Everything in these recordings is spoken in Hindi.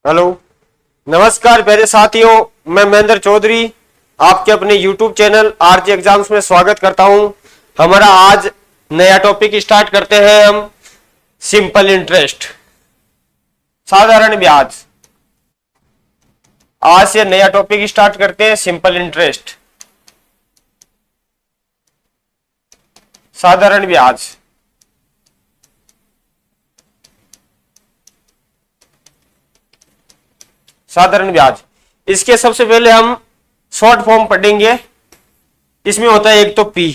हेलो, नमस्कार प्यारे साथियों। मैं महेंद्र चौधरी आपके अपने YouTube चैनल आरजी एग्जाम्स में स्वागत करता हूं। हमारा आज नया टॉपिक स्टार्ट करते हैं हम। सिंपल इंटरेस्ट, साधारण ब्याज। आज से नया टॉपिक स्टार्ट करते हैं, सिंपल इंटरेस्ट, साधारण ब्याज। साधारण ब्याज, इसके सबसे पहले हम शॉर्ट फॉर्म पढ़ेंगे। इसमें होता है एक तो पी,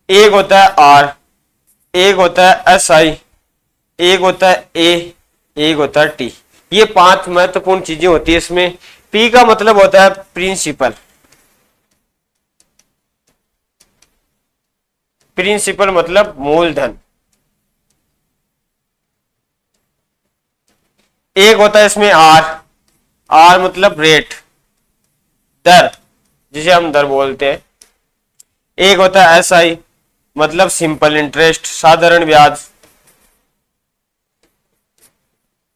एक होता है आर, एक होता है एस आई, एक होता है ए, एक होता है टी। ये 5 महत्वपूर्ण चीजें होती है इसमें। पी का मतलब होता है प्रिंसिपल। प्रिंसिपल मतलब मूलधन। एक होता है इसमें आर, आर मतलब रेट, दर, जिसे हम दर बोलते हैं। एक होता है एस आई मतलब सिंपल इंटरेस्ट, साधारण ब्याज।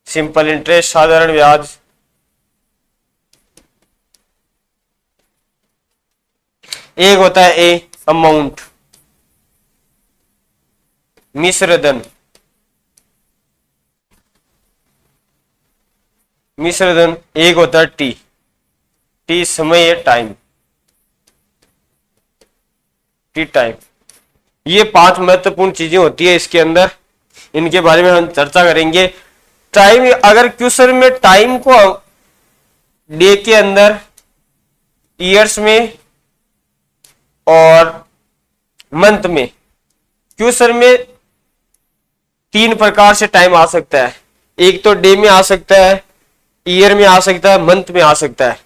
सिंपल इंटरेस्ट, साधारण ब्याज। एक होता है ए, अमाउंट, मिश्रधन। मिश्रधन। एक होता है टी, टी समय, टाइम, टी टाइम। ये 5 महत्वपूर्ण चीजें होती है इसके अंदर, इनके बारे में हम चर्चा करेंगे। टाइम, अगर क्वेश्चन में टाइम को डे के अंदर, ईयर्स में और मंथ में, क्वेश्चन में 3 प्रकार से टाइम आ सकता है। एक तो डे में आ सकता है, ईयर में आ सकता है, मंथ में आ सकता है।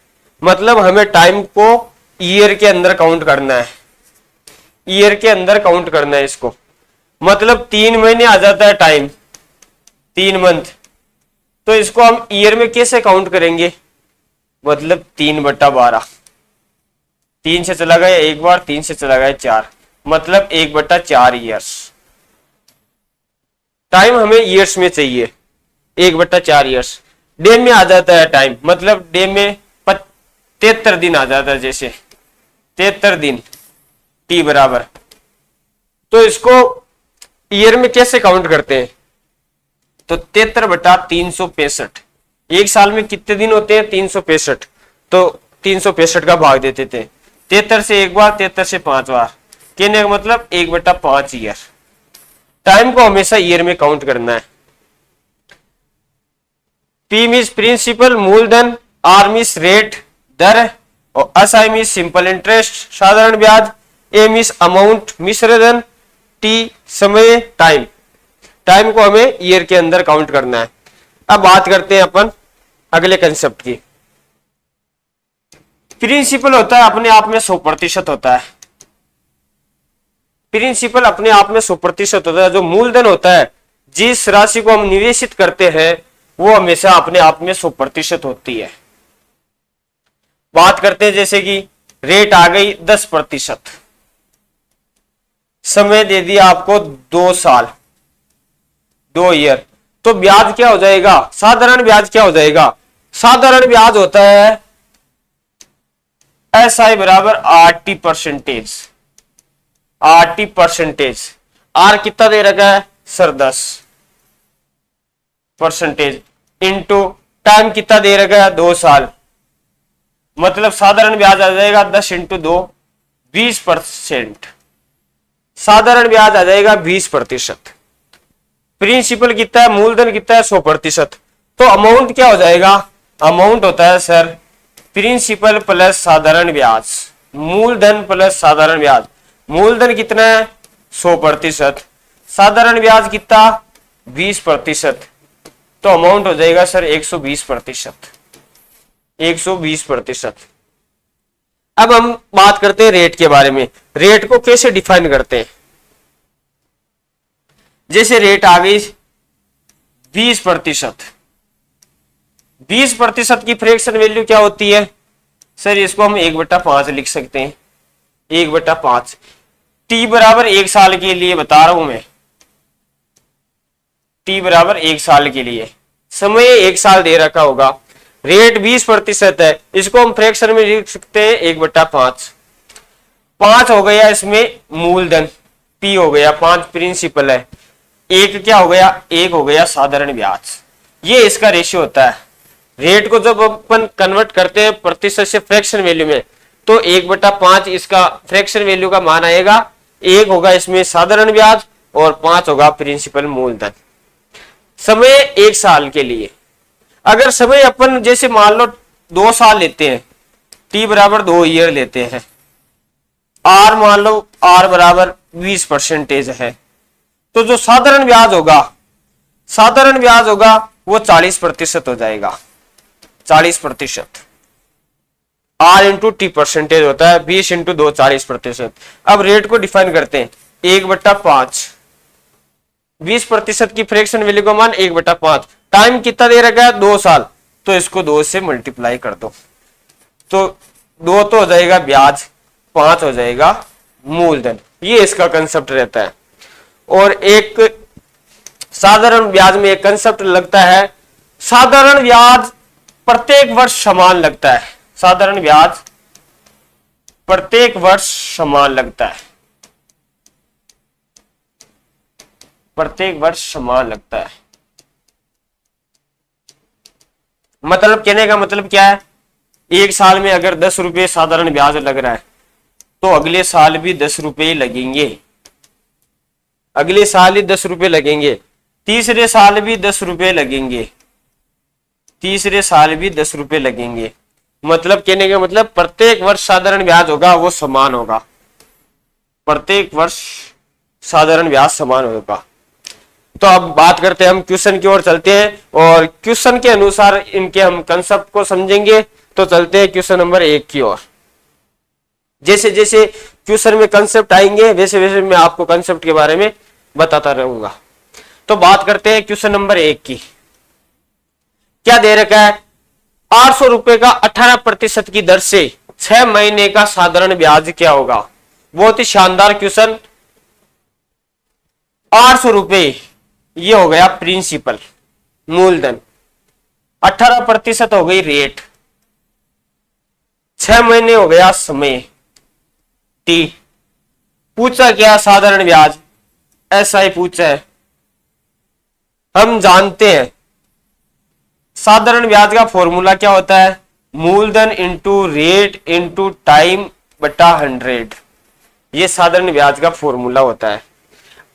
मतलब हमें टाइम को ईयर के अंदर काउंट करना है, ईयर के अंदर काउंट करना है इसको। मतलब 3 महीने आ जाता है टाइम, 3 मंथ, तो इसको हम ईयर में कैसे काउंट करेंगे? मतलब 3/12। 3 से चला गया एक बार, 3 से चला गया 4, मतलब 1/4 ईयर्स। टाइम हमें ईयर्स में चाहिए, 1/4 ईयर्स। डे में आ जाता है टाइम, मतलब डे में 73 दिन आ जाता है, जैसे 73 दिन, टी बराबर। तो इसको ईयर में कैसे काउंट करते हैं? तो 73/365। एक साल में कितने दिन होते हैं? 365। तो 365 का भाग देते थे, 73 से एक बार, 73 से 5 बार, कहने का मतलब 1/5 ईयर। टाइम को हमेशा ईयर में काउंट करना है। पी मीन्स प्रिंसिपल, मूलधन, आर मीन्स रेट, दर, और S I means simple interest, साधारण ब्याज, ए मीन्स अमाउंट, मिश्रधन, टी समय, टाइम। टाइम को हमें ईयर के अंदर काउंट करना है। अब बात करते हैं अपन अगले कंसेप्ट की। प्रिंसिपल होता है अपने आप में 100% होता है। प्रिंसिपल अपने आप में 100% होता है। जो मूलधन होता है, जिस राशि को हम निवेशित करते हैं, वो हमेशा अपने आप में 100% होती है। बात करते हैं जैसे कि रेट आ गई 10%, समय दे दिया आपको 2 साल, 2 ईयर, तो ब्याज क्या हो जाएगा? साधारण ब्याज क्या हो जाएगा? साधारण ब्याज होता है एस आई बराबर RT%। RT%। आर कितना दे रखा है सर? 10%। इंटू टाइम कितना दे रखा है? 2 साल। मतलब साधारण ब्याज आ जाएगा 10 × 2, 20%। साधारण ब्याज आ जाएगा 20%। प्रिंसिपल कितना है? मूलधन कितना है? 100%। तो अमाउंट क्या हो जाएगा? अमाउंट होता है सर प्रिंसिपल प्लस साधारण ब्याज, मूलधन प्लस साधारण ब्याज। मूलधन कितना है? 100%। साधारण ब्याज कितना? 20%। तो अमाउंट हो जाएगा सर 120%। 120%। अब हम बात करते हैं रेट के बारे में। रेट को कैसे डिफाइन करते हैं? जैसे रेट आ गई 20%। 20% की फ्रैक्शन वैल्यू क्या होती है सर? इसको हम 1/5 लिख सकते हैं, 1/5। टी बराबर 1 साल के लिए बता रहा हूं मैं, टी बराबर 1 साल के लिए। समय 1 साल दे रखा होगा, रेट 20% है, इसको हम फ्रैक्शन में लिख सकते हैं 1/5। 5 हो गया इसमें मूलधन, P हो गया, 5 प्रिंसिपल है, 1 क्या हो गया, 1 हो गया साधारण ब्याज। ये इसका रेशियो होता है। रेट को जब अपन कन्वर्ट करते हैं प्रतिशत से फ्रैक्शन वैल्यू में, तो 1/5 इसका फ्रैक्शन वैल्यू का मान आएगा, 1 होगा इसमें साधारण ब्याज और 5 होगा प्रिंसिपल मूलधन। समय 1 साल के लिए, अगर समय अपन जैसे मान लो 2 साल लेते हैं, T बराबर 2 ईयर लेते हैं, R मान लो R बराबर 20% है, तो जो साधारण ब्याज होगा वो 40% हो जाएगा। 40% R इंटू T परसेंटेज होता है, 20 इंटू 2 40%। अब रेट को डिफाइन करते हैं 1/5, 20% की फ्रैक्शन वैल्यू का मान 1/5। टाइम कितना दे रखा है, 2 साल, तो इसको 2 से मल्टीप्लाई कर दो, तो 2 तो हो जाएगा ब्याज, 5 हो जाएगा मूलधन। ये इसका कंसेप्ट रहता है। और एक साधारण ब्याज में एक कंसेप्ट लगता है, साधारण ब्याज प्रत्येक वर्ष समान लगता है। साधारण ब्याज प्रत्येक वर्ष समान लगता है, प्रत्येक वर्ष समान लगता है। मतलब कहने का मतलब क्या है, एक साल में अगर 10 रुपए साधारण ब्याज लग रहा है, तो अगले साल भी 10 रुपए लगेंगे, अगले साल ही 10 रुपए लगेंगे, तीसरे साल भी 10 रुपए लगेंगे, तीसरे साल भी 10 रुपए लगेंगे। मतलब कहने का मतलब प्रत्येक वर्ष साधारण ब्याज होगा वो समान होगा, प्रत्येक वर्ष साधारण ब्याज समान होगा। तो अब बात करते हैं, हम क्वेश्चन की ओर चलते हैं और क्वेश्चन के अनुसार इनके हम कंसेप्ट को समझेंगे। तो चलते हैं क्वेश्चन नंबर 1 की ओर। जैसे जैसे क्वेश्चन में कंसेप्ट आएंगे वैसे वैसे मैं आपको कंसेप्ट के बारे में बताता रहूंगा। तो बात करते हैं क्वेश्चन नंबर 1 की। क्या दे रखा है, 800 रुपए का 18% की दर से 6 महीने का साधारण ब्याज क्या होगा। बहुत ही शानदार क्वेश्चन। 800 रुपए ये हो गया प्रिंसिपल मूलधन, 18% हो गई रेट, 6 महीने हो गया समय T। पूछा क्या, साधारण ब्याज, ऐसा ही पूछा है। हम जानते हैं साधारण ब्याज का फॉर्मूला क्या होता है, मूलधन इंटू रेट इंटू टाइम बटा 100। ये साधारण ब्याज का फॉर्मूला होता है।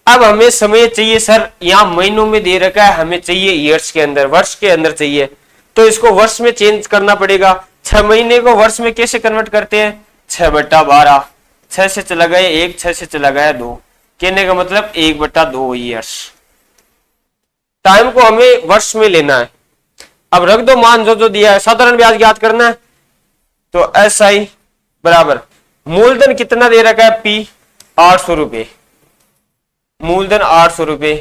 अब हमें समय चाहिए सर, यहां महीनों में दे रखा है, हमें चाहिए ईयर्स के अंदर, वर्ष के अंदर चाहिए, तो इसको वर्ष में चेंज करना पड़ेगा। 6 महीने को वर्ष में कैसे कन्वर्ट करते हैं, 6/12, 6 से चला गया 1, 6 से चला गया 2, कहने का मतलब 1/2 ईयर्स। टाइम को हमें वर्ष में लेना है। अब रख दो मान जो जो दिया है, साधारण ब्याज याद करना है, तो SI बराबर मूलधन कितना दे रखा है P 800 रुपए, मूलधन 800 रुपए,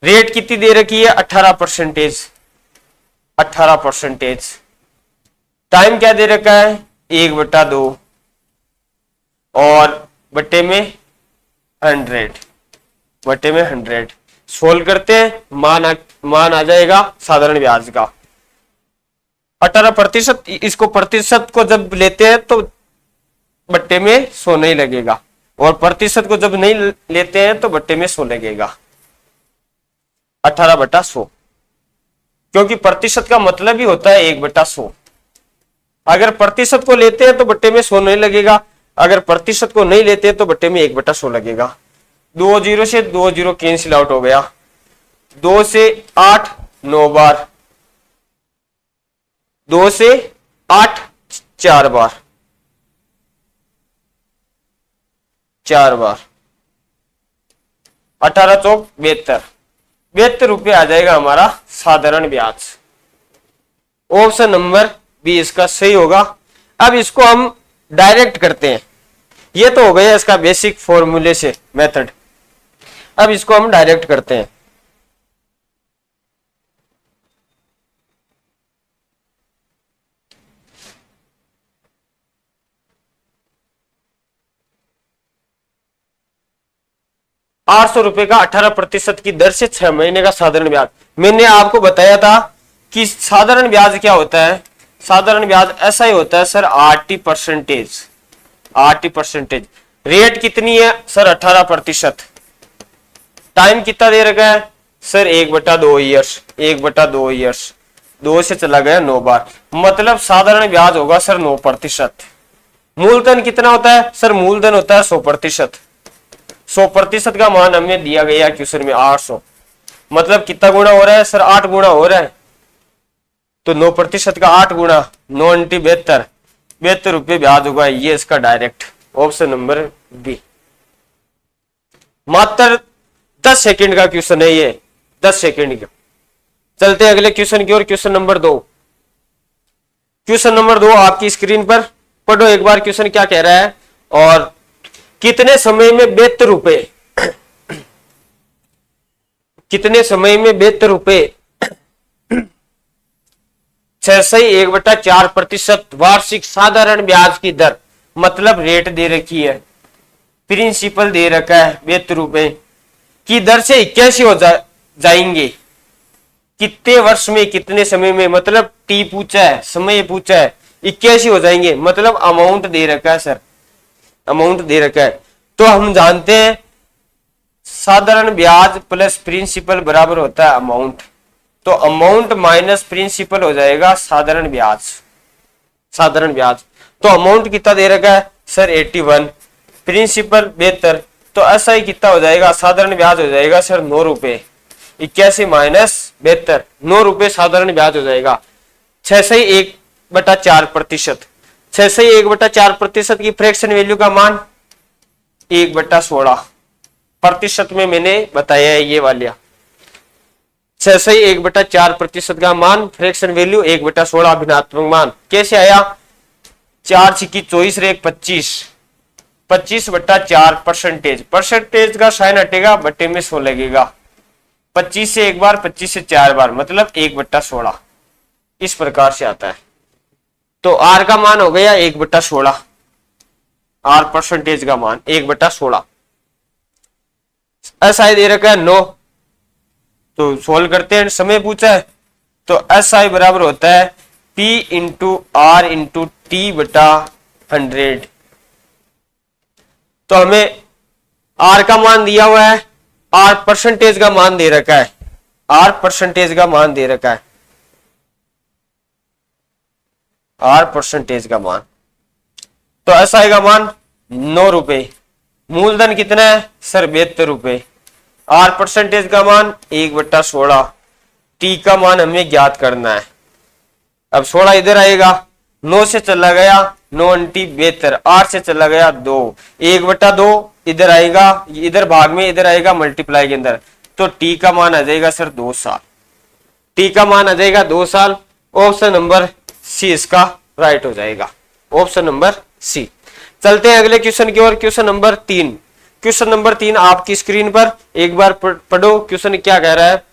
रेट कितनी दे रखी है 18%, 18%, टाइम क्या दे रखा है 1/2 और बट्टे में 100, बट्टे में 100। सोल्व करते हैं, मान आ जाएगा साधारण ब्याज का 18%। इसको प्रतिशत को जब लेते हैं तो बट्टे में 100 नहीं लगेगा, और प्रतिशत को जब नहीं लेते हैं तो बट्टे में 100 लगेगा, 18/100, क्योंकि प्रतिशत का मतलब ही होता है 1/100। अगर प्रतिशत को लेते हैं तो बट्टे में 100 नहीं लगेगा, अगर प्रतिशत को नहीं लेते हैं तो बट्टे में 1/100 लगेगा। 2 0 से 2 0 कैंसिल आउट हो गया, 2 से 8 9 बार, 2 से 8 4 बार, 4 बार, 18 चौक 72, 72 रुपये आ जाएगा हमारा साधारण ब्याज। ऑप्शन नंबर बी इसका सही होगा। अब इसको हम डायरेक्ट करते हैं, ये तो हो गया इसका बेसिक फॉर्मूले से मेथड। अब इसको हम डायरेक्ट करते हैं। ₹800 का 18% की दर से 6 महीने का साधारण ब्याज। मैंने आपको बताया था कि साधारण ब्याज क्या होता है, साधारण ब्याज ऐसा ही होता है सर, RT%। RT%। रेट कितनी है सर, 18%। टाइम कितना दे रखा है सर, 1/2 ईयर्स, 1/2 ईयर्स, 2 से चला गया 9 बार, मतलब साधारण ब्याज होगा सर 9%। मूलधन कितना होता है सर, मूलधन होता है 100%। 100% का मान हमें दिया गया क्वेश्चन में 800, मतलब कितना गुना हो रहा है सर, 8 गुना हो रहा है। तो 9% का 8 गुना 9 × 72, 72 रुपये ब्याज होगा, ये इसका डायरेक्ट ऑप्शन नंबर बी। मात्र 10 सेकंड का क्वेश्चन है ये, 10 सेकंड का। चलते हैं अगले क्वेश्चन की ओर, क्वेश्चन नंबर 2। क्वेश्चन नंबर 2 आपकी स्क्रीन पर पढ़ो एक बार, क्वेश्चन क्या कह रहा है। और कितने समय में 72 रुपए, कितने समय में 72 रुपए 6.1/4% वार्षिक साधारण ब्याज की दर, मतलब रेट दे रखी है, प्रिंसिपल दे रखा है 72 रुपए की दर से 81 हो जाएंगे। कितने वर्ष में, कितने समय में, मतलब टी पूछा है, समय पूछा है, 81 हो जाएंगे, मतलब अमाउंट दे रखा है सर, अमाउंट दे रखा है। तो हम जानते हैं साधारण ब्याज प्लस प्रिंसिपल बराबर होता है अमाउंट, तो अमाउंट माइनस प्रिंसिपल हो जाएगा साधारण ब्याज, साधारण ब्याज। तो अमाउंट कितना दे रखा है सर 81, प्रिंसिपल 72, तो ऐसा ही कितना हो जाएगा, साधारण ब्याज हो जाएगा सर 9 रुपए, 81 माइनस 72, 9 रुपए साधारण ब्याज हो जाएगा। 6.1/4%, 6.1/4% की फ्रैक्शन वैल्यू का मान 1/16, प्रतिशत में मैंने बताया है ये वाला। 6.1/4% का मान, फ्रैक्शन वैल्यू 1/16, भिन्नात्मक मान कैसे आया, 4 × 24 = 25, 25/4%, परसेंटेज का साइन हटेगा, बट्टे में 100 लगेगा, 25 से एक बार, 25 से 4 बार, मतलब 1/16, इस प्रकार से आता है। तो आर का मान हो गया 1/16, आर परसेंटेज का मान 1/16। एस आई दे रखा है 9, तो सोल्व करते हैं, समय पूछा है, तो एस आई बराबर होता है P × R × T/100। तो हमें R का मान दिया हुआ है, R परसेंटेज का मान दे रखा है, R परसेंटेज का मान दे रखा है, R परसेंटेज का मान, तो एस आई का मान 9 रुपए, मूलधन कितना है सर 72 रुपए, R परसेंटेज का मान 1/16, T का मान हमें ज्ञात करना है। अब 16 इधर आएगा, 9 से चला गया 9 × 72, 8 से चला गया 2, 1/2 इधर आएगा, इधर भाग में इधर आएगा मल्टीप्लाई के अंदर, तो T का मान आ जाएगा सर 2 साल, T का मान आ जाएगा 2 साल। ऑप्शन नंबर सी इसका राइट हो जाएगा, ऑप्शन नंबर सी। चलते हैं अगले क्वेश्चन की ओर, क्वेश्चन नंबर 3। क्वेश्चन नंबर 3 आपकी स्क्रीन पर एक बार पढ़ो, क्वेश्चन क्या कह रहा है।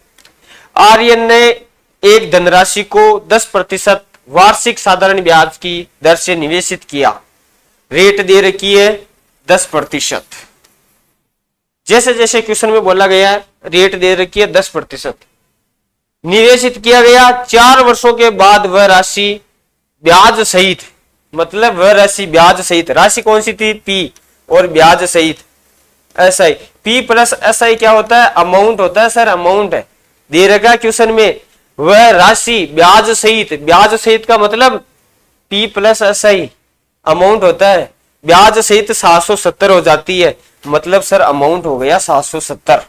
आर्यन ने एक धनराशि को 10% वार्षिक साधारण ब्याज की दर से निवेशित किया, रेट दे रखी है 10%। जैसे जैसे क्वेश्चन में बोला गया है, रेट दे रखी है 10%, निवेशित किया गया, 4 वर्षों के बाद वह राशि ब्याज सहित, मतलब वह राशि ब्याज सहित, राशि कौन सी थी P, और ब्याज सहित SI, P प्लस SI क्या होता है, अमाउंट होता है सर, अमाउंट है दे रखा क्वेश्चन में, वह राशि ब्याज सहित, ब्याज सहित का मतलब P प्लस SI अमाउंट होता है, ब्याज सहित 770 हो जाती है, मतलब सर अमाउंट हो गया 770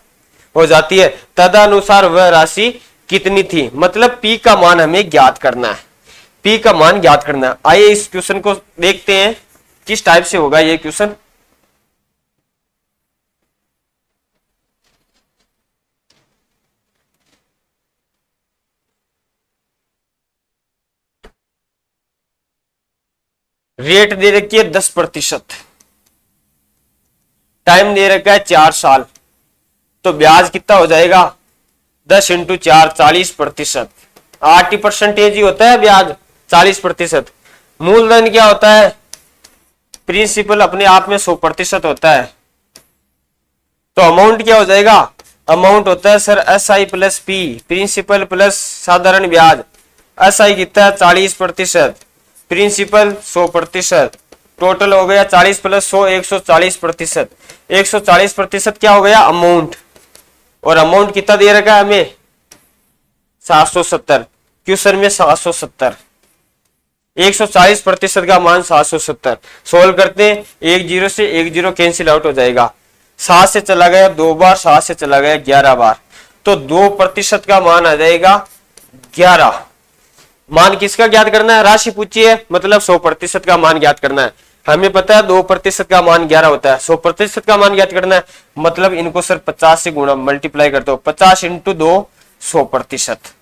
हो जाती है। तदनुसार वह राशि कितनी थी, मतलब P का मान हमें ज्ञात करना है, P का मान ज्ञात करना है। आइए इस क्वेश्चन को देखते हैं किस टाइप से होगा ये क्वेश्चन। रेट दे रखी है 10%, टाइम दे रखा है 4 साल, तो ब्याज कितना हो जाएगा 10 × 4 40%, 80% ही होता है ब्याज, 40%। मूलधन क्या होता है, प्रिंसिपल अपने आप में 100% होता है, तो अमाउंट क्या हो जाएगा, अमाउंट होता है sir SI plus P, principal plus साधारण ब्याज, एसआई कितना है 40%, प्रिंसिपल 100%, टोटल हो गया 40 प्लस 100 140%। 140% क्या हो गया अमाउंट, और अमाउंट कितना दे रखा है हमें 770, क्वेश्चन में 770, 140% का मान 770। सोल्व करते हैं, 1 0 से 1 0 कैंसिल आउट हो जाएगा, 7 से चला गया 2 बार, 7 से चला गया 11 बार, तो 2% का मान आ जाएगा 11। मान किसका ज्ञात करना है, राशि पूछी है मतलब 100% का मान ज्ञात करना है। हमें पता है 2% का मान 11 होता है, 100% का मान ज्ञात करना है मतलब इनको सर 50 से गुणा मल्टीप्लाई कर दो, 50 इंटू 2 100%।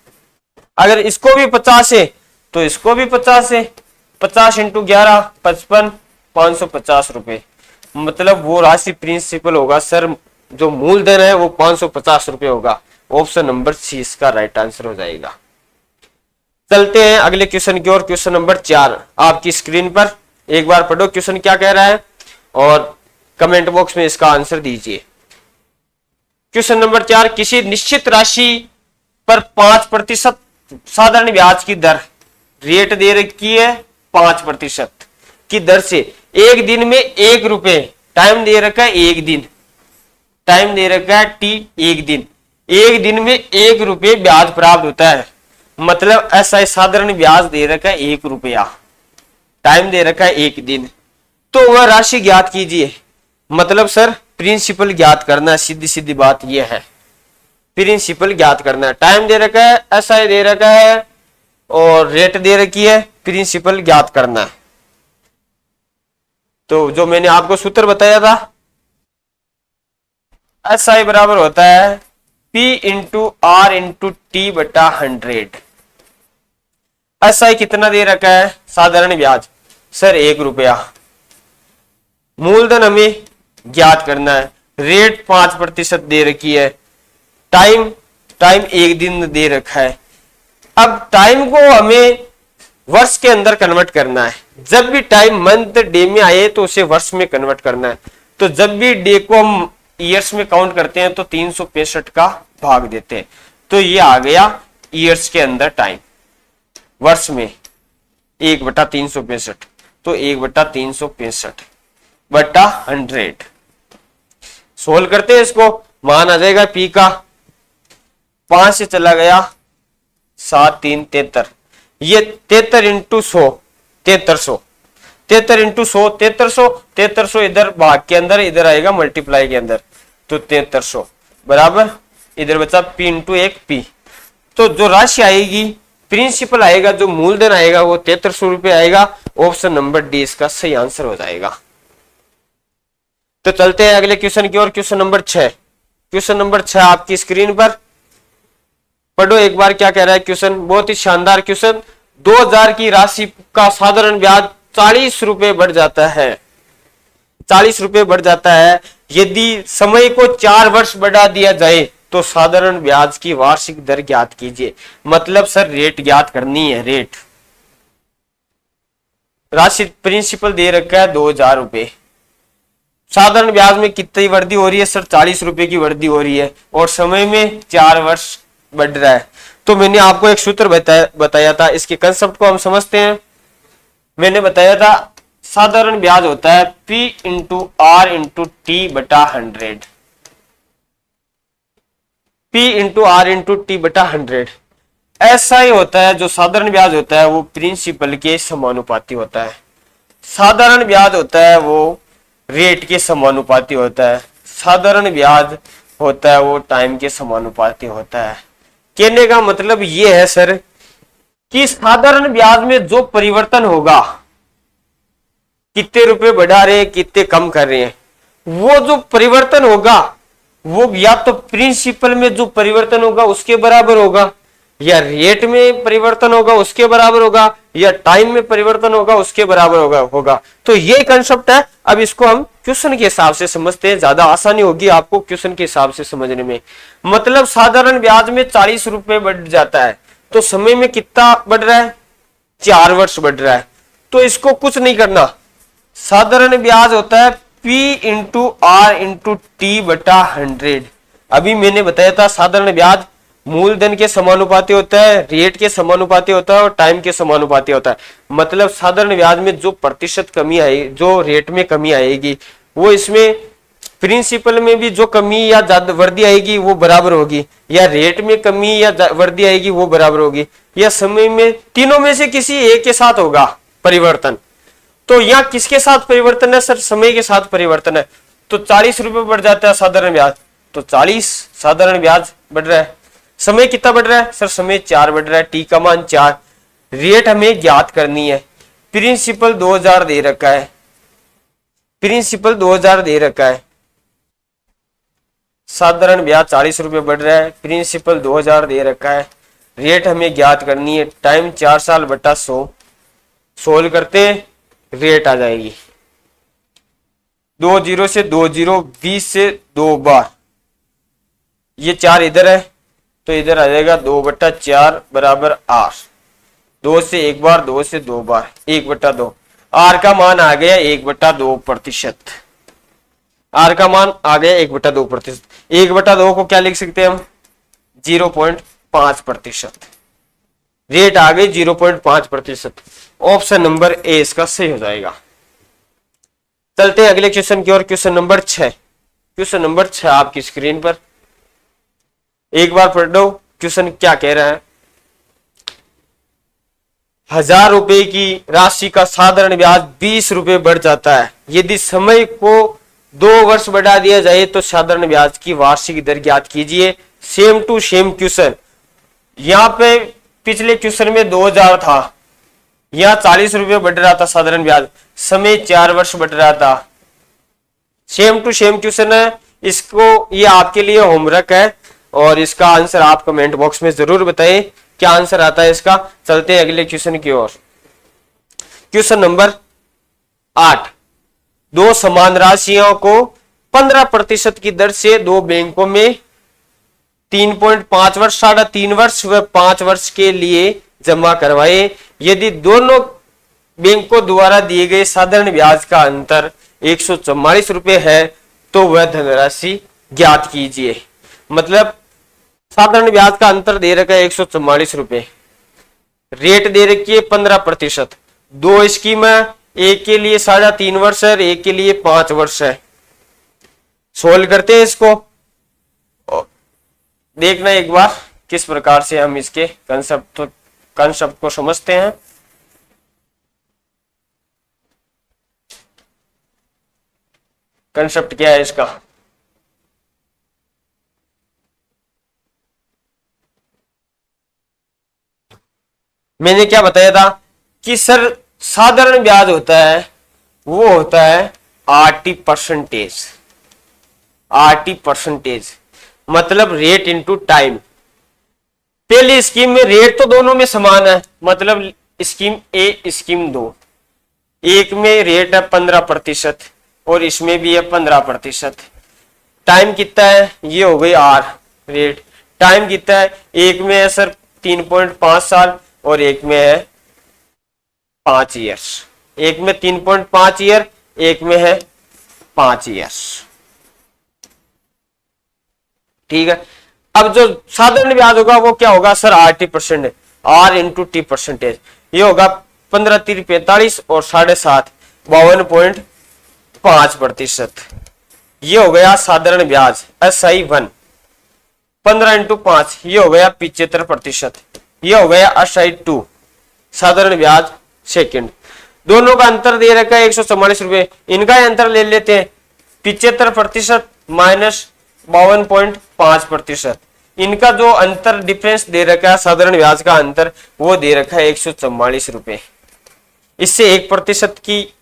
अगर इसको भी 50 है तो इसको भी 50 है, 50 इंटू 11 55, 550 रुपए, मतलब वो राशि प्रिंसिपल होगा सर, जो मूलधन है वो 550 रुपए होगा। ऑप्शन नंबर सी इसका राइट आंसर हो जाएगा। चलते हैं अगले क्वेश्चन की ओर, क्वेश्चन नंबर 4 आपकी स्क्रीन पर, एक बार पढ़ो क्वेश्चन क्या कह रहा है और कमेंट बॉक्स में इसका आंसर दीजिए। क्वेश्चन नंबर 4, किसी निश्चित राशि पर 5% साधारण ब्याज की दर, रेट दे रखी है 5% की दर से एक दिन में 1 रुपए, टाइम दे रखा है 1 दिन, टाइम दे रखा है टी 1 दिन, 1 दिन में 1 रुपए ब्याज प्राप्त होता है, मतलब ऐसा साधारण ब्याज दे रखा है 1 रुपया, टाइम दे रखा है 1 दिन, तो वह राशि ज्ञात कीजिए। मतलब सर प्रिंसिपल ज्ञात करना है, सीधी सीधी बात यह है, प्रिंसिपल ज्ञात करना है। टाइम दे रखा है, एसआई दे रखा है और रेट दे रखी है, प्रिंसिपल ज्ञात करना है। तो जो मैंने आपको सूत्र बताया था, एसआई बराबर होता है P into r into t बटा 100। एसआई कितना दे रखा है साधारण ब्याज सर 1 रुपया, मूलधन हमें ज्ञात करना है, रेट 5% दे रखी है, टाइम 1 दिन दे रखा है। अब टाइम को हमें वर्ष के अंदर कन्वर्ट करना है, जब भी टाइम मंथ डे में आए तो उसे वर्ष में कन्वर्ट करना है। तो जब भी डे को हम ईयर्स में काउंट करते हैं तो 365 का भाग देते हैं, तो ये आ गया ईयर्स के अंदर टाइम, वर्ष में 1/365, तो 1/365 बटा 100। सोल्व करते हैं इसको, मान आ जाएगा पी का 5 से चला गया 7 3 73, ये 73 इंटू 100 7300, 73 इंटू 100 7300, 7300 इधर भाग के अंदर, इधर आएगा मल्टीप्लाई के अंदर, तो 7300 बराबर इधर बचा पी इंटू 1 पी। तो जो राशि आएगी प्रिंसिपल आएगा, जो मूलधन आएगा वो 7300 रुपए आएगा। ऑप्शन नंबर डी इसका सही आंसर हो जाएगा। तो चलते हैं अगले क्वेश्चन की ओर, क्वेश्चन नंबर 6। क्वेश्चन नंबर 6 आपकी स्क्रीन पर पढ़ो एक बार क्या कह रहा है क्वेश्चन, बहुत ही शानदार क्वेश्चन। 2000 की राशि का साधारण ब्याज 40 रुपए बढ़ जाता है, 40 रुपए बढ़ जाता है। यदि समय को 4 वर्ष बढ़ा दिया जाए तो साधारण ब्याज की वार्षिक दर ज्ञात कीजिए। मतलब सर रेट ज्ञात करनी है, रेट। राशि प्रिंसिपल दे रखा है 2000 रुपए, साधारण ब्याज में कितनी वृद्धि हो रही है सर 40 रुपए की वृद्धि हो रही है, और समय में 4 वर्ष बढ़ रहा है। तो मैंने आपको एक सूत्र बताया था, इसके कंसेप्ट को हम समझते हैं। मैंने बताया था साधारण ब्याज होता है P into r into t बटा 100, P into r into t बटा 100। ऐसा ही होता है, जो साधारण ब्याज होता है वो प्रिंसिपल के समानुपाती होता है, साधारण ब्याज होता है वो रेट के समानुपाती होता है, साधारण ब्याज होता है वो टाइम के समानुपाती होता है। कहने का मतलब ये है सर कि साधारण ब्याज में जो परिवर्तन होगा, कितने रुपए बढ़ा रहे हैं कितने कम कर रहे हैं, वो जो परिवर्तन होगा वो या तो प्रिंसिपल में जो परिवर्तन होगा उसके बराबर होगा, या रेट में परिवर्तन होगा उसके बराबर होगा, या टाइम में परिवर्तन होगा उसके बराबर होगा। तो ये कंसेप्ट है। अब इसको हम क्वेश्चन के हिसाब से समझते हैं, ज्यादा आसानी होगी आपको क्वेश्चन के हिसाब से समझने में। मतलब साधारण ब्याज में 40 रुपए बढ़ जाता है, तो समय में कितना बढ़ रहा है 4 वर्ष बढ़ रहा है। तो इसको कुछ नहीं करना, साधारण ब्याज होता है P into r into t बटा 100। अभी मैंने बताया था साधारण ब्याज मूलधन के समानुपाती होता है, रेट के समानुपाती होता है और टाइम के समानुपाती होता है। मतलब साधारण ब्याज में जो प्रतिशत कमी आई, जो रेट में कमी आएगी, वो इसमें प्रिंसिपल में भी जो कमी या ज्यादा वृद्धि आएगी वो बराबर होगी, या रेट में कमी या वृद्धि आएगी वो बराबर होगी, या समय में, तीनों में से किसी एक के साथ होगा परिवर्तन। तो यहाँ किसके साथ परिवर्तन है सर? समय के साथ परिवर्तन है। तो 40 रुपए बढ़ जाता है साधारण ब्याज, तो 40 साधारण ब्याज बढ़ रहा है। समय कितना बढ़ रहा है सर? समय 4 बढ़ रहा है, टी का मान 4। रेट हमें ज्ञात करनी है। प्रिंसिपल 2000 दे रखा है, प्रिंसिपल 2000 दे रखा है, साधारण ब्याज 40 रुपए बढ़ रहा है, प्रिंसिपल 2000 दे रखा है, रेट हमें ज्ञात करनी है। टाइम 4 साल बटा 100, सोल्व करते रेट आ जाएगी 2 0 से 2 0, 20 से 2 बार, ये 4 इधर है तो इधर आ जाएगा 2 बटा 4 बराबर आर। 2 से 1 बार, 2 से 2 बार, 1 बटा 2। आर का मान आ गया 1 बटा 2%। आर का मान आ गया 1 बटा 2%। 1 बटा 2 को क्या लिख सकते हैं हम? 0.5%। रेट आ गई 0.5%। ऑप्शन नंबर ए इसका सही हो जाएगा। चलते हैं अगले क्वेश्चन की ओर। क्वेश्चन नंबर 6, क्वेश्चन नंबर 6 आपकी स्क्रीन पर एक बार पढ़ लो। क्वेश्चन क्या कह रहा है? 1000 रुपए की राशि का साधारण ब्याज 20 रुपए बढ़ जाता है। यदि समय को 2 वर्ष बढ़ा दिया जाए तो साधारण ब्याज की वार्षिक दर ज्ञात कीजिए। Same to same question. यहाँ पे पिछले क्वेश्चन में 2000 था, यहाँ 40 रुपए बढ़ रहा था साधारण ब्याज, समय 4 वर्ष बढ़ रहा था। सेम टू सेम क्वेश्चन है। इसको, ये आपके लिए होमवर्क है और इसका आंसर आप कमेंट बॉक्स में जरूर बताएं क्या आंसर आता है इसका। चलते हैं अगले क्वेश्चन की ओर। क्वेश्चन नंबर 8, दो समान राशियों को 15% की दर से दो बैंकों में 3.5 वर्ष, 3.5 वर्ष व 5 वर्ष के लिए जमा करवाए। यदि दोनों बैंकों द्वारा दिए गए साधारण ब्याज का अंतर 144 रुपए है तो वह धनराशि ज्ञात कीजिए। मतलब साधारण ब्याज का अंतर दे रखा है 144 रुपए, रेट दे रखी है 15%। दो स्कीम है, एक के लिए 3.5 वर्ष है और एक के लिए 5 वर्ष है। सोल्व करते हैं इसको, देखना एक बार किस प्रकार से हम इसके कंसेप्ट को समझते हैं। कंसेप्ट क्या है इसका? मैंने क्या बताया था कि सर साधारण ब्याज होता है, वो होता है RT%। RT%, मतलब रेट इनटू टाइम। पहली स्कीम में रेट तो दोनों में समान है, मतलब स्कीम ए स्कीम 2, एक में रेट है 15% और इसमें भी है 15%। टाइम कितना है? ये हो गई आर रेट। टाइम कितना है? एक में है सर 3.5 साल और एक में है 5 ईयर्स। एक में 3.5 ईयर, एक में है 5 ईयर्स। ठीक है। अब जो साधारण ब्याज होगा वो क्या होगा sir? RT%, R into T%। ये होगा 15 3 45 और 7.5 52.5%। ये हो गया साधारण ब्याज SI1। 15 इंटू 5 ये हो गया 75%। ये हो गया SI2 साधारण ब्याज सेकंड। दोनों का अंतर दे रखा है 144 रुपए। इनका अंतर ले लेते हैं, 75% माइनस 52.5%। इनका जो अंतर डिफरेंस दे रखा है साधारण ब्याज का अंतर, वो दे रखा है 144 रुपए। इससे 1% की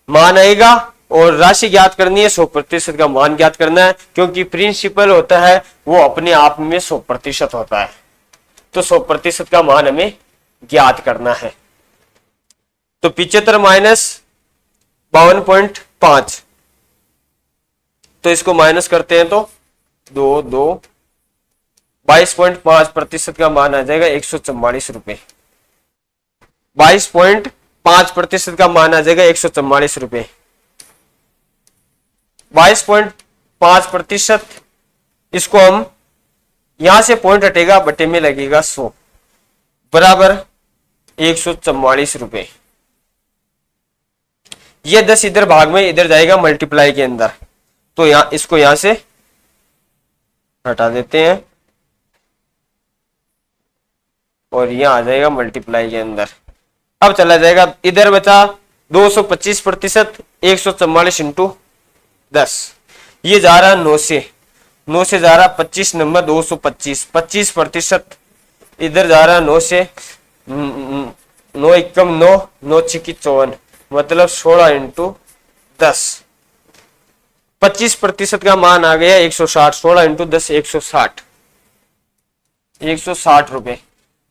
मान आएगा और राशि ज्ञात करनी है, 100% का मान ज्ञात करना है, क्योंकि प्रिंसिपल होता है वो अपने आप में 100% होता है। तो 100% का मान हमें ज्ञात करना है। तो 75 माइनस 52.5, तो इसको माइनस करते हैं तो 22.5% का मान आ जाएगा 144 रुपए। 22.5% का मान आ जाएगा 144 रुपए। 22.5%, इसको हम यहां से पॉइंट हटेगा, बटे में लगेगा 100 बराबर 144 रुपए। ये 10 इधर भाग में इधर जाएगा मल्टीप्लाई के अंदर, तो यहां इसको यहां से हटा देते हैं और यहां आ जाएगा मल्टीप्लाई के अंदर। अब चला जाएगा, इधर बचा 225%, 144 इंटू 10, ये जा रहा 9 से जा रहा 25 नंबर 225, 25%, इधर जा रहा 9 से 9 एकम 9, 9 छिकी 54, मतलब 16 इंटू 10, 25% का मान आ गया 160, 16 इंटू 10 160, 160 रुपए।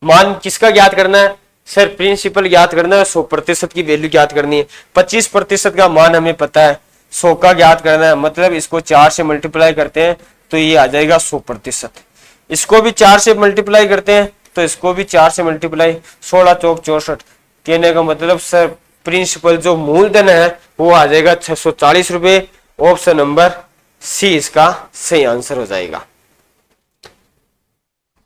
मान किसका ज्ञात करना है सर? प्रिंसिपल ज्ञात करना है, 100% की वैल्यू ज्ञात करनी है। 25% का मान हमें पता है, 100 का ज्ञात करना है, मतलब इसको 4 से मल्टीप्लाई करते हैं तो ये आ जाएगा 100%। इसको भी 4 से मल्टीप्लाई करते हैं तो इसको भी 4 से मल्टीप्लाई, 16 चौक 64। कहने का मतलब सर प्रिंसिपल जो मूलधन है वो आ जाएगा 640 रुपए। ऑप्शन नंबर सी इसका सही आंसर हो जाएगा।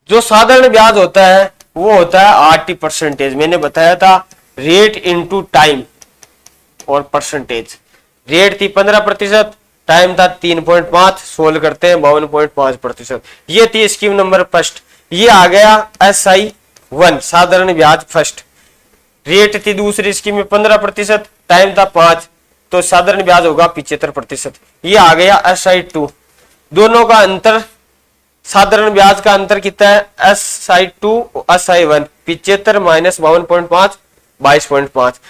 जो साधारण ब्याज होता है वो होता है RT%। मैंने बताया था रेट इनटू टाइम और परसेंटेज। रेट थी 15%, टाइम था 3.5, सोल्व करते हैं 52.5%। ये थी स्कीम नंबर फर्स्ट। ये आ गया SI1 साधारण ब्याज फर्स्ट। रेट थी दूसरी स्कीम में 15%, टाइम था 5, तो साधारण ब्याज होगा 75%। ये आ गया SI2। दोनों का अंतर, साधारण ब्याज का अंतर कितना है? SI2 SI1 75 minus 52.5 22.5।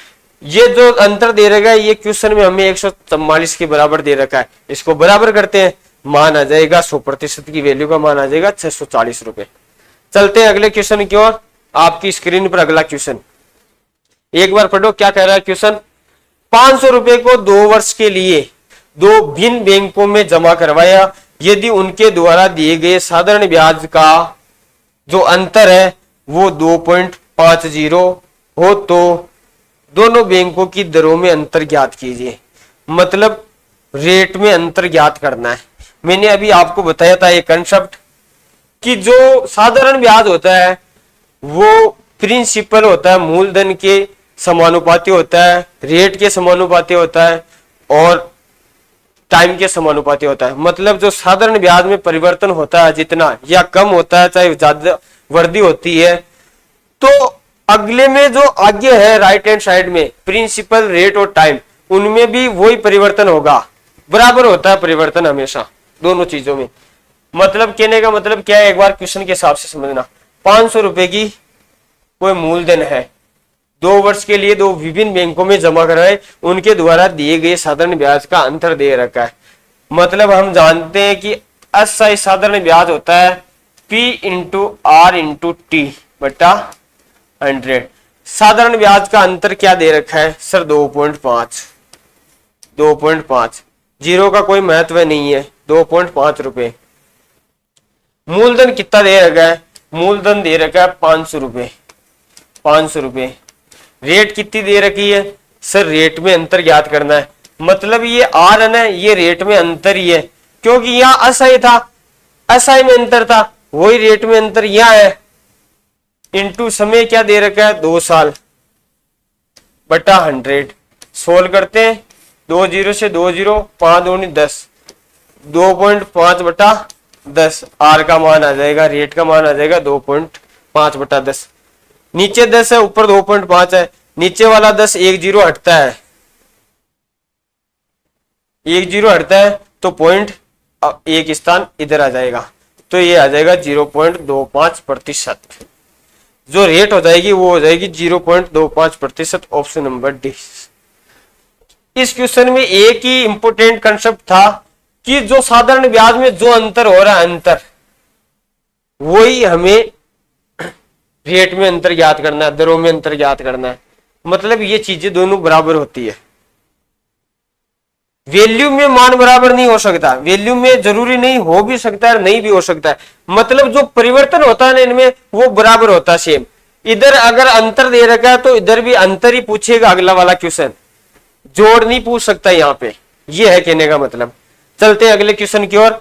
ये जो अंतर दे रखा है ये क्वेश्चन में हमें 144 के बराबर दे रखा है। इसको बराबर करते हैं, मान आ जाएगा 100% की वैल्यू का मान आ जाएगा 640 रुपए। चलते हैं अगले क्वेश्चन की ओर। आपकी स्क्रीन पर अगला क्वेश्चन एक बार पढ़ो, क्या कह रहा है क्वेश्चन। 500 रुपए को 2 वर्ष के लिए 2 भिन्न बैंकों में जमा करवाया। यदि उनके द्वारा दिए गए साधारण ब्याज का जो अंतर है वो 2.50 हो तो दोनों बैंकों की दरों में अंतर ज्ञात कीजिए। मतलब रेट में अंतर ज्ञात करना है। मैंने अभी आपको बताया था ये कंसेप्ट कि जो साधारण ब्याज होता है वो प्रिंसिपल होता है, मूलधन के समानुपाती होता है, रेट के समानुपाती होता है और टाइम के समानुपाती होता है। मतलब जो साधारण ब्याज में परिवर्तन होता है जितना या कम होता है, चाहे ज्यादा वृद्धि होती है, तो अगले में जो आगे है राइट हैंड साइड में प्रिंसिपल, रेट और टाइम, उनमें भी वही परिवर्तन होगा। बराबर होता है परिवर्तन हमेशा दोनों चीजों में। मतलब कहने का मतलब क्या है, एक बार क्वेश्चन के हिसाब से समझना। 500 रुपए की कोई मूलधन है, 2 वर्ष के लिए 2 विभिन्न बैंकों में जमा कराए, उनके द्वारा दिए गए साधारण ब्याज का अंतर दे रखा है। मतलब हम जानते हैं कि SI साधारण ब्याज होता है P into R into T बटा 100। साधारण ब्याज का अंतर क्या दे रखा है सर? 2.5। 2.5 जीरो का कोई महत्व नहीं है, 2.5 रुपए। मूलधन कितना दे रखा है? मूलधन दे रखा है 500 रुपए। 500 रुपए। रेट कितनी दे रखी है सर? रेट में अंतर ज्ञात करना है। मतलब ये आर है ना, ये रेट में अंतर ही है, क्योंकि यहाँ SI था, SI में अंतर था, वही रेट में अंतर यहाँ है। इंटू समय क्या दे रखा है? 2 साल बटा 100। सोल्व करते हैं, 2 0 से 2 0, 5 दूनी 10, 2.5 बटा 10। आर का मान आ जाएगा, रेट का मान आ जाएगा 2.5 बटा 10। नीचे 10 है, ऊपर 2.5 है, नीचे वाला 10 1 0 हटता है, 1 0 हटता है तो पॉइंट एक स्थान इधर आ जाएगा, तो ये आ जाएगा 0.25%। जो रेट हो जाएगी वो हो जाएगी 0.25%। Option number D. इस क्वेश्चन में एक ही इंपोर्टेंट कंसेप्ट था कि जो साधारण ब्याज में जो अंतर हो रहा है, अंतर वही हमें रेट में अंतर ज्ञात करना है, दरों में अंतर ज्ञात करना है। मतलब ये चीजें दोनों बराबर होती है। वैल्यू में मान बराबर नहीं हो सकता, वैल्यू में जरूरी नहीं, हो भी सकता है नहीं भी हो सकता है। मतलब जो परिवर्तन होता है ना इनमें वो बराबर होता है सेम। इधर अगर अंतर दे रखा है तो इधर भी अंतर ही पूछेगा अगला वाला क्वेश्चन, जोड़ नहीं पूछ सकता यहाँ पे। ये है कहने का मतलब। चलते हैं अगले क्वेश्चन की ओर।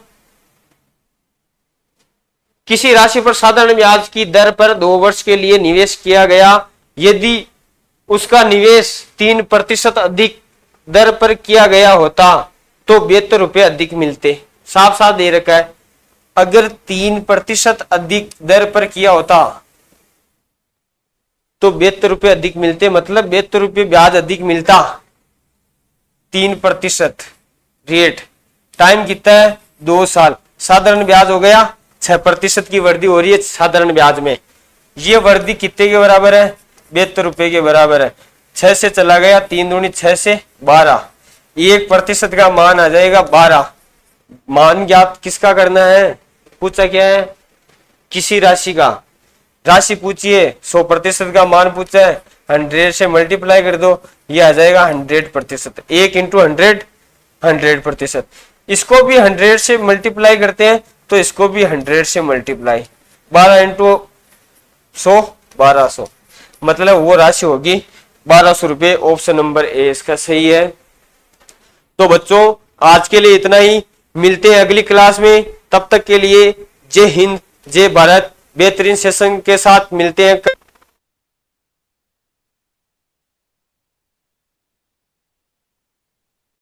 किसी राशि पर साधारण ब्याज की दर पर 2 वर्ष के लिए निवेश किया गया, यदि उसका निवेश 3% अधिक दर पर किया गया होता तो 72 रुपए अधिक मिलते। साफ साफ दे रखा है, अगर 3% अधिक दर पर किया होता तो 72 रुपए अधिक मिलते, मतलब 72 रुपए ब्याज अधिक मिलता। 3% रेट, टाइम कितना है 2 साल, साधारण ब्याज हो गया 6% की वृद्धि हो रही है साधारण ब्याज में। ये वृद्धि कितने के बराबर है 72 रुपए के बराबर है। 6 से चला गया 3 दूनी 6 से 12, 1% का मान आ जाएगा 12। मान ज्ञात किसका करना है, पूछा क्या है, किसी राशि का, राशि पूछिए 100% का मान पूछा है, 100 से मल्टीप्लाई कर दो, ये आ जाएगा 100%। 1 इंटू 100 100%। इसको भी 100 से मल्टीप्लाई करते हैं तो इसको भी 100 से मल्टीप्लाई, 12 इंटू 100 1200, मतलब वो राशि होगी 1200 रुपये। ऑप्शन नंबर ए इसका सही है। तो बच्चों आज के लिए इतना ही, मिलते हैं अगली क्लास में, तब तक के लिए जय हिंद जय भारत। बेहतरीन सेशन के साथ मिलते हैं।